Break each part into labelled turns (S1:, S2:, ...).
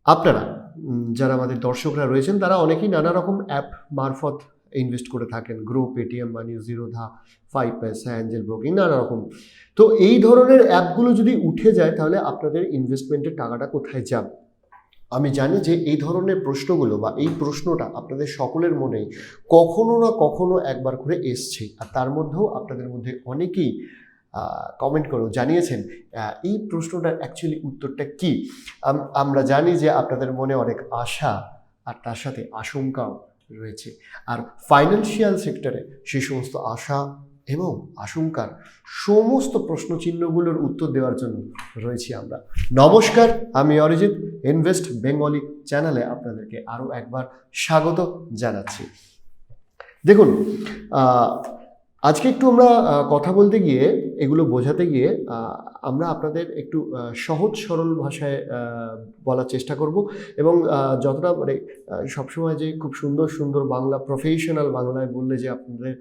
S1: আপনারা যারা আমাদের দর্শকরা রয়েছেন তারা অনেকেই নানা রকম অ্যাপ মারফত ইনভেস্ট করে থাকেন, গ্রো, পেটিএম মানি, জিরোধা, 5 পয়সা, অ্যাঞ্জেল ব্রোকিং, নানা রকম। তো এই ধরনের অ্যাপগুলো যদি উঠে যায় তাহলে আপনাদের ইনভেস্টমেন্টের টাকাটা কোথায় যাবে? আমি জানি যে এই ধরনের প্রশ্নগুলো বা এই প্রশ্নটা আপনাদের সকলের মনেই কখনো না কখনো একবার করে এসছে, আর তার মধ্যেও আপনাদের মধ্যে অনেকেই কমেন্ট করেও জানিয়েছেন এই প্রশ্নটার অ্যাকচুয়ালি উত্তরটা কি। আমরা জানি যে আপনাদের মনে অনেক আশা আর তার সাথে আশঙ্কাও রয়েছে, আর ফাইন্যান্সিয়াল সেক্টরে সেই সমস্ত আশা এবং আশঙ্কার সমস্ত প্রশ্নচিহ্নগুলোর উত্তর দেওয়ার জন্য রয়েছি আমরা। নমস্কার, আমি অরিজিৎ, ইনভেস্ট বেঙ্গলি চ্যানেলে আপনাদেরকে আরও একবার স্বাগত জানাচ্ছি। দেখুন, আজকে একটু আমরা কথা বলতে গিয়ে, এগুলো বোঝাতে গিয়ে আমরা আপনাদের একটু সহজ সরল ভাষায় বলার চেষ্টা করব, এবং যতটা মানে সবসময় যে খুব সুন্দর সুন্দর বাংলা, প্রফেশনাল বাংলায় বললে যে আপনাদের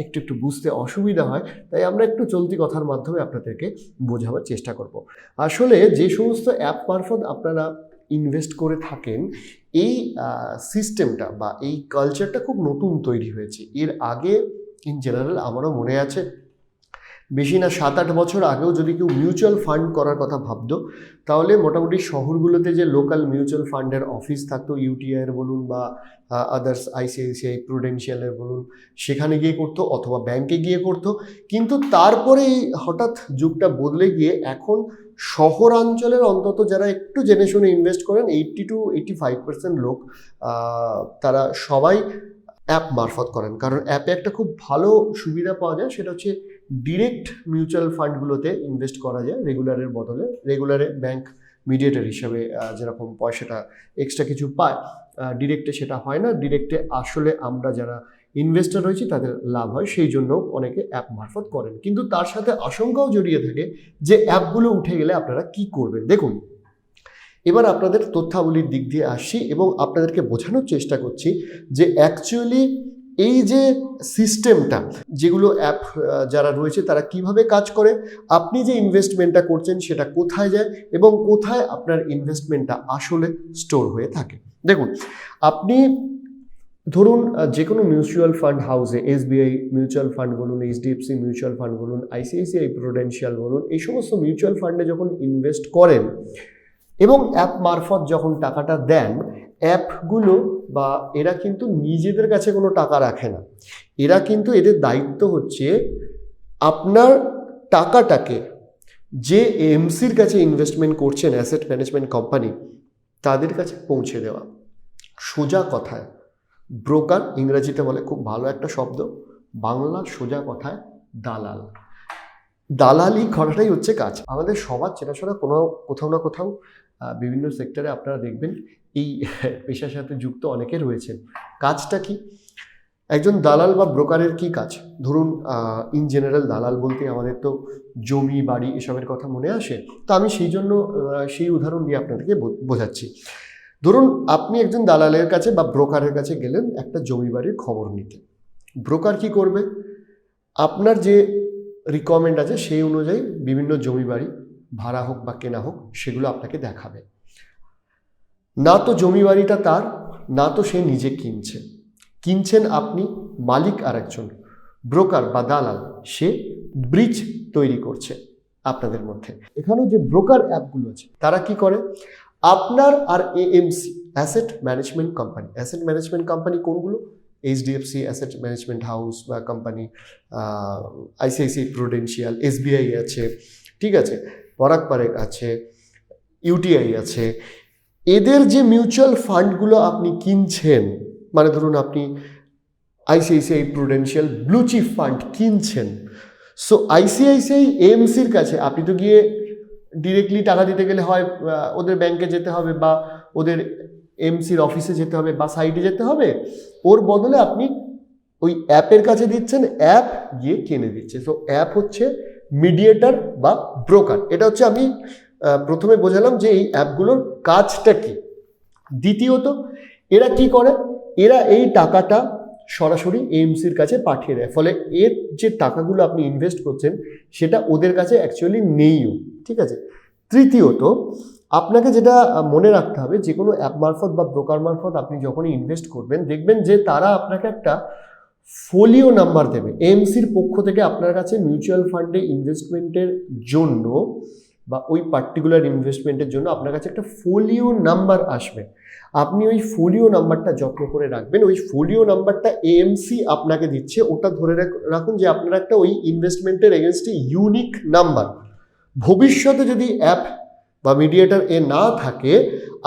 S1: একটু একটু বুঝতে অসুবিধা হয়, তাই আমরা একটু চলতি কথার মাধ্যমে আপনাদেরকে বোঝাবার চেষ্টা করব। আসলে যে সমস্ত অ্যাপ মারফত আপনারা ইনভেস্ট করে থাকেন, এই সিস্টেমটা বা এই কালচারটা খুব নতুন তৈরি হয়েছে। এর আগে ইন জেনারেল আমারও মনে আছে, বেশি না 7-8 বছর আগেও যদি কেউ মিউচুয়াল ফান্ড করার কথা ভাবতো, তাহলে মোটামুটি শহরগুলোতে যে লোকাল মিউচুয়াল ফান্ডের অফিস থাকতো, ইউটিআইয়ের বলুন বা আদার্স আইসিআইসিআই প্রুডেন্সিয়ালের বলুন, সেখানে গিয়ে করতো অথবা ব্যাংকে গিয়ে করতো। কিন্তু তারপরে এই হঠাৎ যুগটা বদলে গিয়ে এখন শহরাঞ্চলের অন্তত যারা একটু জেনে শুনে ইনভেস্ট করেন, 80-85% লোক তারা সবাই অ্যাপ মারফত করেন। কারণ অ্যাপে একটা খুব ভালো সুবিধা পাওয়া যায়, সেটা হচ্ছে ডিরেক্ট মিউচুয়াল ফান্ডগুলোতে ইনভেস্ট করা যায় রেগুলারের বদলে। রেগুলারে ব্যাংক মিডিয়েটর হিসাবে যেরকম পয়সাটা এক্সট্রা কিছু পায়, ডিরেক্টে সেটা হয় না। ডিরেক্টে আসলে আমরা যারা ইনভেস্টর রয়েছি তাদের লাভ হয়, সেই জন্য অনেকে অ্যাপ মারফত করেন। কিন্তু তার সাথে আশঙ্কাও জড়িয়ে থাকে যে অ্যাপগুলো উঠে গেলে আপনারা কি করবেন। দেখুন, এবার আপনাদের তথ্যাবলীর দিক দিয়ে আসছি এবং আপনাদেরকে বোঝানোর চেষ্টা করছি যে অ্যাকচুয়ালি এই যে সিস্টেমটা, যেগুলো অ্যাপ যারা রয়েছে তারা কিভাবে কাজ করে, আপনি যে ইনভেস্টমেন্টটা করছেন সেটা কোথায় যায় এবং কোথায় আপনার ইনভেস্টমেন্টটা আসলে স্টোর হয়ে থাকে। দেখুন, আপনি ধরুন যে কোনো মিউচুয়াল ফান্ড হাউসে, এসবিআই মিউচুয়াল ফান্ড বলুন, এইচডিএফসি মিউচুয়াল ফান্ড বলুন, আইসিআইসিআই প্রুডেন্সিয়াল বলুন, এই সমস্ত মিউচুয়াল ফান্ডে যখন ইনভেস্ট করেন এবং অ্যাপ মারফত যখন টাকাটা দেন, অ্যাপগুলো বা এরা কিন্তু নিজেদের কাছে কোনো টাকা রাখে না। এরা কিন্তু, এদের দায়িত্ব হচ্ছে আপনার টাকাটাকে যে এএমসির কাছে ইনভেস্টমেন্ট করছেন, অ্যাসেট ম্যানেজমেন্ট কোম্পানি, তাদের কাছে পৌঁছে দেওয়া। সোজা কথায় ব্রোকার, ইংরেজিতে বলে খুব ভালো একটা শব্দ, বাংলার সোজা কথায় দালাল। দালালি করাটাই হচ্ছে কাজ। আমাদের সবার চেনাশোনা কোথাও না কোথাও বিভিন্ন সেক্টরে আপনারা দেখবেন এই পেশার সাথে যুক্ত অনেকে রয়েছেন। কাজটা কি? একজন দালাল বা ব্রোকারের কি কাজ? ধরুন ইন জেনারেল দালাল বলতে আমাদের তো জমি বাড়ি এসবের কথা মনে আসে, তো আমি সেই জন্য সেই উদাহরণ দিয়ে আপনাদেরকে বোঝাচ্ছি। ধরুন আপনি একজন দালালের কাছে বা ব্রোকারের কাছে গেলেন একটা জমি বাড়ির খবর নিতে। ব্রোকার কি করবে? আপনার যে রিকোয়ারমেন্ট আছে সেই অনুযায়ী বিভিন্ন জমি বাড়ি ভাড়া হোক বা কেনা হোক সেগুলো আপনাকে দেখাবে। না তো জমি বাড়িটা তার, না তো সে নিজে কিনছেন আপনি, মালিক আর একজন। ব্রোকার বা দালাল সে ব্রিজ তৈরি করছে আপনাদের মধ্যে। এখানেও যে ব্রোকার অ্যাপগুলো আছে তারা কি করে? আপনার আর AMC, asset management company. Asset management company কোনগুলো? এইচডিএফসি অ্যাসেট ম্যানেজমেন্ট হাউস বা কোম্পানি, আইসিআইসিআই প্রুডেন্সিয়াল, এসবিআই আছে, ঠিক আছে, পরাগ পারেক আছে, ইউটিআই আছে। এদের যে মিউচুয়াল ফান্ডগুলো আপনি কিনছেন, মানে ধরুন আপনি ICICI prudential blue chip fund কিনছেন, সো আইসিআইসিআই এএমসির কাছে আপনি তো গিয়ে ডিরেক্টলি টাকা দিতে গেলে হয় ওদের ব্যাংকে যেতে হবে বা ওদের এমসির অফিসে যেতে হবে বা সাইটে যেতে হবে। ওর বদলে আপনি ওই অ্যাপের কাছে দিচ্ছেন, অ্যাপ গিয়ে কিনে দিচ্ছে। সো অ্যাপ হচ্ছে মিডিয়েটর বা ব্রোকার। এটা হচ্ছে আমি প্রথমে বোঝালাম যে এই অ্যাপগুলোর কাজটা কি। দ্বিতীয়ত এরা কি করে? এরা এই টাকাটা সরাসরি এএমসির কাছে পাঠিয়ে দেয়, ফলে এর যে টাকাগুলো আপনি ইনভেস্ট করছেন সেটা ওদের কাছে অ্যাকচুয়ালি নেইও, ঠিক আছে। তৃতীয়ত আপনাকে যেটা মনে রাখতে হবে, যে কোনো অ্যাপ মারফত বা ব্রোকার মারফত আপনি যখনই ইনভেস্ট করবেন, দেখবেন যে তারা আপনাকে একটা ফোলিও নাম্বার দেবে। এএমসির পক্ষ থেকে আপনার কাছে মিউচুয়াল ফান্ডে ইনভেস্টমেন্টের জন্য বা ওই পার্টিকুলার ইনভেস্টমেন্টের জন্য আপনার কাছে একটা ফোলিও নাম্বার আসবে। আপনি ওই ফোলিও নাম্বারটা যত্ন করে রাখবেন। ওই ফোলিও নাম্বারটা এএমসি আপনাকে দিচ্ছে, ওটা ধরে রাখুন যে আপনার একটা ওই ইনভেস্টমেন্টের এগেনস্টে ইউনিক নাম্বার। ভবিষ্যতে যদি অ্যাপ বা মিডিয়েটার না থাকে,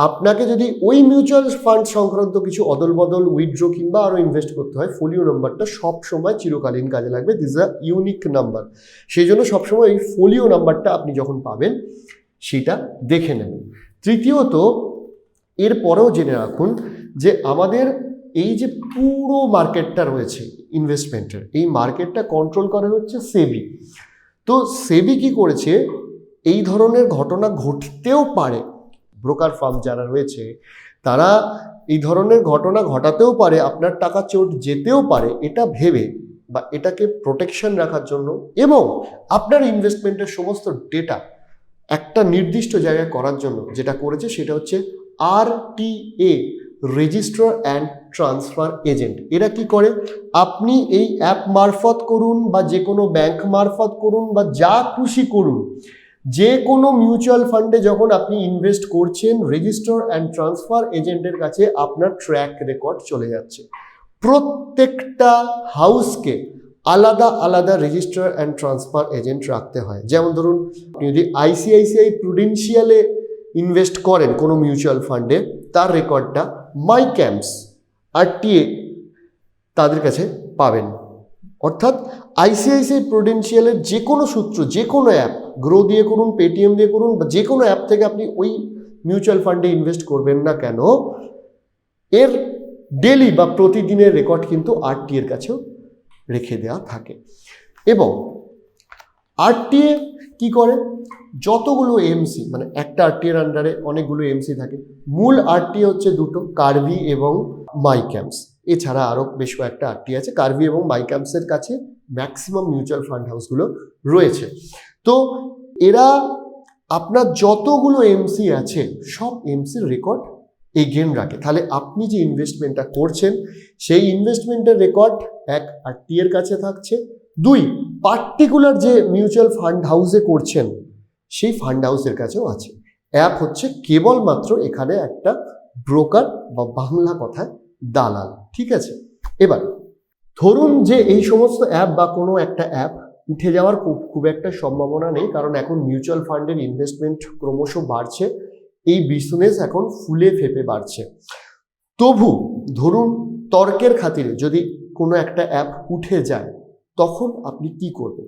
S1: আপনাকে যদি ওই মিউচুয়াল ফান্ড সংক্রান্ত কিছু অদল বদল, উইথড্র কিংবা আরও ইনভেস্ট করতে হয়, ফোলিও নাম্বারটা সবসময় চিরকালীন কাজে লাগবে। This a unique number. সেই জন্য সবসময় এই ফোলিও নাম্বারটা আপনি যখন পাবেন সেটা দেখে নেবেন। তৃতীয়ত, এরপরেও জেনে রাখুন যে আমাদের এই যে পুরো মার্কেটটা রয়েছে ইনভেস্টমেন্টের, এই মার্কেটটা কন্ট্রোল করে হচ্ছে সেবি। তো সেবি কি করেছে, এই ধরনের ঘটনা ঘটতেও পারে, ব্রোকার ফার্ম যারা রয়েছে তারা এই ধরনের ঘটনা ঘটাতেও পারে, আপনার টাকা চোট যেতেও পারে, এটা ভেবে বা এটাকে প্রোটেকশন রাখার জন্য এবং আপনার ইনভেস্টমেন্টের সমস্ত ডেটা একটা নির্দিষ্ট জায়গায় করার জন্য যেটা করেছে সেটা হচ্ছে RTA, registrar and transfer agent. এরা কি করে, আপনি এই অ্যাপ মারফত করুন বা যে কোনো ব্যাংক মারফত করুন বা যা খুশি করুন, যে কোনো মিউচুয়াল ফান্ডে যখন আপনি ইনভেস্ট করছেন, রেজিস্টার অ্যান্ড ট্রান্সফার এজেন্টের কাছে আপনার ট্র্যাক রেকর্ড চলে যাচ্ছে। প্রত্যেকটা হাউসকে আলাদা আলাদা রেজিস্টার অ্যান্ড ট্রান্সফার এজেন্ট রাখতে হয়। যেমন ধরুন, আপনি যদি আইসিআইসিআই প্রুডেন্সিয়ালে ইনভেস্ট করেন কোনো মিউচুয়াল ফান্ডে, তার রেকর্ডটা মাই ক্যাম্পস RTA তাদের কাছে পাবেন। অর্থাৎ আইসিআইসিআই প্রুডেন্সিয়ালের যে কোনো সূত্র, যে কোনো অ্যাপ, গ্রো দিয়ে করুন, পেটিএম দিয়ে করুন, বা যে কোনো অ্যাপ থেকে আপনি ওই মিউচুয়াল ফান্ডে ইনভেস্ট করবেন না কেন, এর ডেলি বা প্রতিদিনের রেকর্ড কিন্তু RTA এর কাছেও রেখে দেওয়া থাকে। এবং RTA কি করে, যতগুলো এমসি, মানে একটা RTA এর আন্ডারে অনেকগুলো এমসি থাকে, মূল RTA হচ্ছে দুটো, কার্ভি এবং মাই ক্যাম্পস। এছাড়া আরও বেশ কয়েকটা RTA আছে। কার্ভি এবং মাই ক্যাম্পসের কাছে ম্যাক্সিমাম মিউচুয়াল ফান্ড হাউসগুলো রয়েছে। তো এরা আপনার যতগুলো এমসি আছে সব এমসির রেকর্ড এগেন রাখে। তাহলে আপনি যে ইনভেস্টমেন্টটা করছেন সেই ইনভেস্টমেন্টের রেকর্ড এক RTA এর কাছে থাকছে, দুই পার্টিকুলার যে মিউচুয়াল ফান্ড হাউসে করছেন সেই ফান্ড হাউসের কাছেও আছে। অ্যাপ হচ্ছে কেবলমাত্র এখানে একটা ব্রোকার বা বাংলা কথায় দালাল। ঠিক আছে, এবার ধরুন যে এই সমস্ত অ্যাপ বা কোনো একটা অ্যাপ উঠে যাওয়ার খুব একটা সম্ভাবনা নেই, কারণ এখন মিউচুয়াল ফান্ডের ইনভেস্টমেন্ট ক্রমশ বাড়ছে, এই বিজনেস এখন ফুলে ফেপে বাড়ছে। তবু ধরুন তর্কের খাতিরে যদি কোনো একটা অ্যাপ উঠে যায়, তখন আপনি কি করবেন?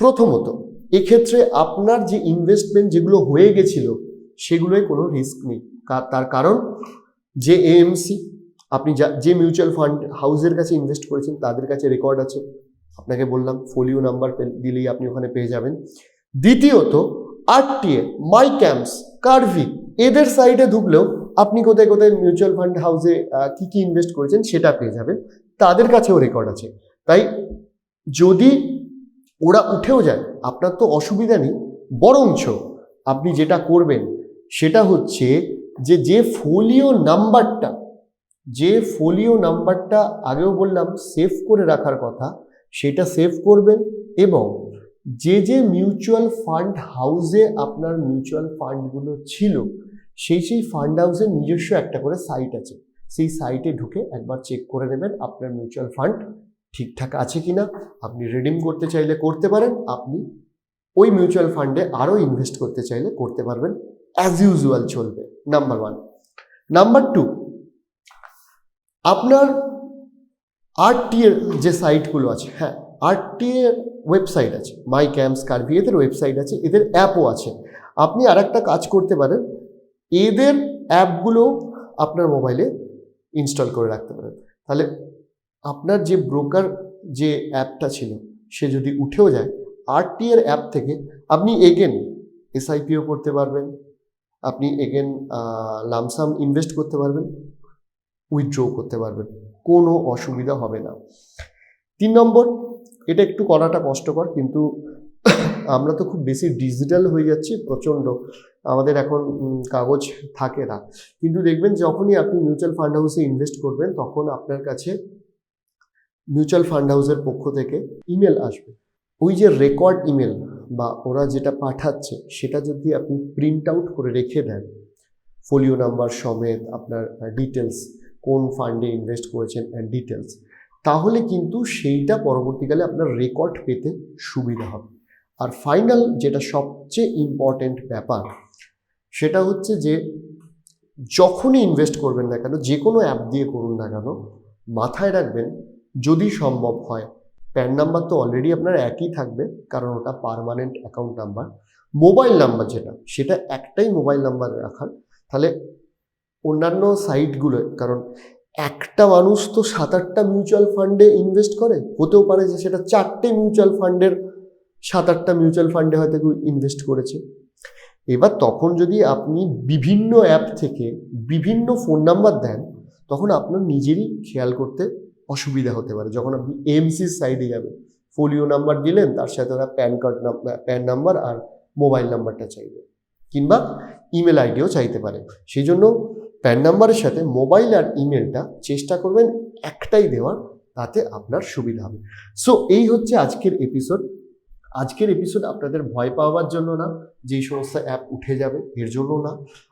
S1: প্রথমত, এক্ষেত্রে আপনার যে ইনভেস্টমেন্ট যেগুলো হয়ে গেছিল সেগুলোই কোনো রিস্ক নেই। তার কারণ যে এএমসি, আপনি যে মিউচুয়াল ফান্ড হাউসের কাছে ইনভেস্ট করেছেন তাদের কাছে রেকর্ড আছে। আপনাকে বললাম ফোলিও নাম্বার দিলেই আপনি ওখানে পেয়ে যাবেন। দ্বিতীয়ত, RTA, মাই ক্যাম্পস, কার্ভি, এদের সাইটে ঢুকলেও আপনি কোথায় কোথায় মিউচুয়াল ফান্ড হাউসে কি কি ইনভেস্ট করেছেন সেটা পেয়ে যাবেন, তাদের কাছেও রেকর্ড আছে। তাই যদি ওরা উঠেও যায় আপনার তো অসুবিধা নেই, বরঞ্চ আপনি যেটা করবেন সেটা হচ্ছে যে ফোলিও নাম্বারটা আগেও বললাম সেভ করে রাখার কথা, সেটা সেভ করবেন। এবং যে মিউচুয়াল ফান্ড হাউসে আপনার মিউচুয়াল ফান্ডগুলো ছিল সেই ফান্ড হাউসের নিজস্ব একটা করে সাইট আছে, সেই সাইটে ঢুকে একবার চেক করে নেবেন আপনার মিউচুয়াল ফান্ড ঠিকঠাক আছে কিনা। আপনি রিডিম করতে চাইলে করতে পারেন, আপনি ওই মিউচুয়াল ফান্ডে আরও ইনভেস্ট করতে চাইলে করতে পারবেন, অ্যাজ ইউজুয়াল চলবে। নাম্বার 1। নাম্বার 2, আপনার RTA এর যে সাইটগুলো আছে, হ্যাঁ RTA এর ওয়েবসাইট আছে, মাই ক্যাম্পস, কার্ভি, এদের ওয়েবসাইট আছে, এদের অ্যাপও আছে। আপনি আর একটা কাজ করতে পারেন, এদের অ্যাপগুলো আপনার মোবাইলে ইনস্টল করে রাখতে পারেন। তাহলে আপনার যে ব্রোকার যে অ্যাপটা ছিল সে যদি উঠেও যায়, RTA এর অ্যাপ থেকে আপনি এগেন SIPও করতে পারবেন, আপনি এগেন লামসাম ইনভেস্ট করতে পারবেন, উইথড্র করতে পারবেন, কোনো অসুবিধা হবে না। 3 নম্বর, এটা একটু করাটা কষ্টকর, কিন্তু আমরা তো খুব বেশি ডিজিটাল হয়ে যাচ্ছি প্রচণ্ড, আমাদের এখন কাগজ থাকে না, কিন্তু দেখবেন যখনই আপনি মিউচুয়াল ফান্ড হাউসে ইনভেস্ট করবেন তখন আপনার কাছে মিউচুয়াল ফান্ড হাউসের পক্ষ থেকে ইমেল আসবে। ওই যে রেকর্ড ইমেল বা ওরা যেটা পাঠাচ্ছে সেটা যদি আপনি প্রিন্ট আউট করে রেখে দেন, ফোলিও নাম্বার সমেত আপনার ডিটেলস, কোন ফান্ডে ইনভেস্ট করেছেন ডিটেলস, তাহলে কিন্তু সেইটা পরবর্তীকালে আপনার রেকর্ড পেতে সুবিধা হবে। আর ফাইনাল যেটা সবচেয়ে ইম্পর্টেন্ট ব্যাপার সেটা হচ্ছে যে যখনই ইনভেস্ট করবেন না কেন, যে কোনো অ্যাপ দিয়ে করুন না কেন, মাথায় রাখবেন যদি সম্ভব হয় প্যান নাম্বার তো অলরেডি আপনার একই থাকবে কারণ ওটা permanent account number, mobile number যেটা সেটা একটাই মোবাইল নাম্বার রাখার। তাহলে অন্যান্য সাইটগুলো, কারণ একটা মানুষ তো 7-8টা মিউচুয়াল ফান্ডে ইনভেস্ট করে, হতেও পারে যে সেটা 4টে মিউচুয়াল ফান্ডের 7-8টা মিউচুয়াল ফান্ডে হয়তো ইনভেস্ট করেছে। এবার তখন যদি আপনি বিভিন্ন অ্যাপ থেকে বিভিন্ন ফোন নাম্বার দেন তখন আপনার নিজেরই খেয়াল করতে অসুবিধা হতে পারে। যখন আপনি AMCs সাইডে যাবেন, ফোলিও নাম্বার দিলেন, তার সাথে ওরা প্যান নাম্বার আর মোবাইল নাম্বারটা চাইবে, কিংবা ইমেল আইডিও চাইতে পারে। সেই জন্য প্যান নাম্বারের সাথে মোবাইল আর ইমেলটা চেষ্টা করবেন একটাই দেওয়ার, তাতে আপনার সুবিধা হবে। সো এই হচ্ছে আজকের এপিসোড। আজকের এপিসোড আপনাদের ভয় পাওয়ার জন্য না, যেই সমস্ত অ্যাপ উঠে যাবে এর জন্য না,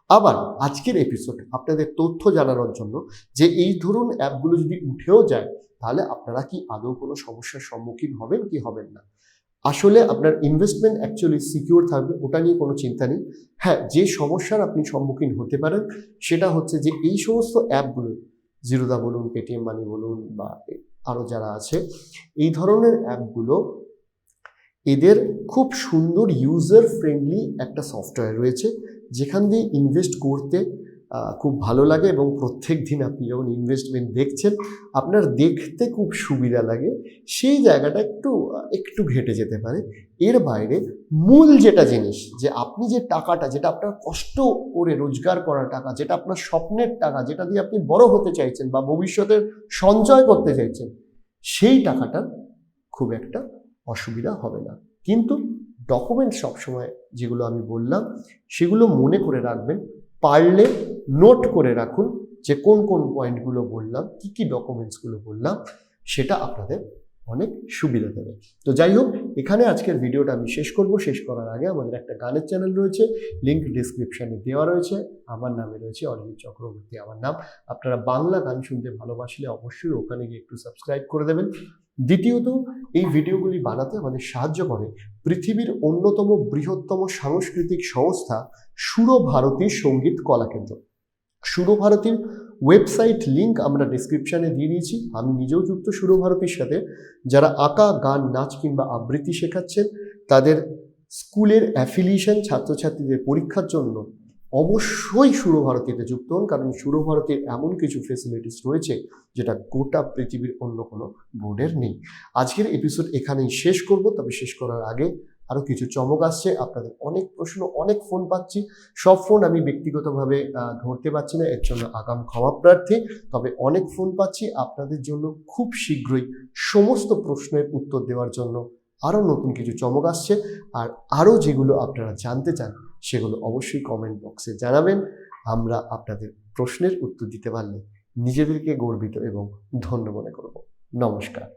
S1: আবার আজকের এপিসোড আপনাদের তথ্য জানানোর জন্য যে এই ধরুন অ্যাপগুলো যদি উঠেও যায় তাহলে আপনারা কি আদৌ কোনো সমস্যার সম্মুখীন হবেন কি হবেন না। আসলে আপনার ইনভেস্টমেন্ট অ্যাকচুয়ালি সিকিউর থাকবে, ওটা নিয়ে কোনো চিন্তা নেই। হ্যাঁ, যে সমস্যার আপনি সম্মুখীন হতে পারেন সেটা হচ্ছে যে এই সমস্ত অ্যাপগুলো, জিরোধা বলুন, পেটিএম মানি বলুন, বা আরও যারা আছে, এই ধরনের অ্যাপগুলো এদের খুব সুন্দর ইউজার ফ্রেন্ডলি একটা সফটওয়্যার রয়েছে যেখান দিয়ে ইনভেস্ট করতে খুব ভালো লাগে, এবং প্রত্যেক দিন আপনি যখন ইনভেস্টমেন্ট দেখছেন আপনার দেখতে খুব সুবিধা লাগে। সেই জায়গাটা একটু ঘেটে যেতে পারে। এর বাইরে মূল যেটা জিনিস, যে আপনি যে টাকাটা, যেটা আপনার কষ্ট করে রোজগার করা টাকা, যেটা আপনার স্বপ্নের টাকা, যেটা দিয়ে আপনি বড় হতে চাইছেন বা ভবিষ্যতের সঞ্চয় করতে চাইছেন, সেই টাকাটার খুব একটা অসুবিধা হবে না। কিন্তু ডকুমেন্ট সবসময় যেগুলো আমি বললাম সেগুলো মনে করে রাখবেন, পারলে নোট করে রাখুন যে কোন কোন পয়েন্টগুলো বললাম, কি কি ডকুমেন্টসগুলো বললাম, সেটা আপনাদের অনেক সুবিধা দেবে। তো যাই হোক, এখানে আজকের ভিডিওটা আমি শেষ করব। শেষ করার আগে আমাদের একটা গানের চ্যানেল রয়েছে, লিঙ্ক ডিসক্রিপশনে দেওয়া রয়েছে। আমার নামে রয়েছে অরিজিৎ চক্রবর্তী আমার নাম। আপনারা বাংলা গান শুনতে ভালোবাসলে অবশ্যই ওখানে গিয়ে একটু সাবস্ক্রাইব করে দেবেন। দ্বিতীয়ত, এই ভিডিওগুলি বানাতে আমাদের সাহায্য করে পৃথিবীর অন্যতম বৃহত্তম সাংস্কৃতিক সংস্থা সুরভারতী সঙ্গীত কলাকেন্দ্র। সুরভারতীর ওয়েবসাইট লিঙ্ক আমরা ডেসক্রিপশানে দিয়ে দিয়েছি। আমি নিজেও যুক্ত সুরভারতীর সাথে। যারা আঁকা, গান, নাচ কিংবা আবৃত্তি শেখাচ্ছেন, তাদের স্কুলের অ্যাফিলিয়েশন, ছাত্রছাত্রীদের পরীক্ষার জন্য অবশ্যই সুরভারতীতে যুক্ত হন, কারণ সুরভারতীর এমন কিছু ফেসিলিটিস রয়েছে যেটা গোটা পৃথিবীর অন্য কোনো বোর্ডের নেই। আজকের এপিসোড এখানেই শেষ করব, তবে শেষ করার আগে আরও কিছু চমক আসছে। আপনাদের অনেক প্রশ্ন, অনেক ফোন পাচ্ছি, সব ফোন আমি ব্যক্তিগতভাবে ধরতে পারছি না, এর জন্য আগাম ক্ষমা প্রার্থী। তবে অনেক ফোন পাচ্ছি, আপনাদের জন্য খুব শীঘ্রই সমস্ত প্রশ্নের উত্তর দেওয়ার জন্য আরও নতুন কিছু চমক আসছে। আর আরও যেগুলো আপনারা জানতে চান সেগুলো অবশ্যই কমেন্ট বক্সে জানাবেন। আমরা আপনাদের প্রশ্নের উত্তর দিতে পারলে নিজেদেরকে গর্বিত এবং ধন্য মনে করব। নমস্কার।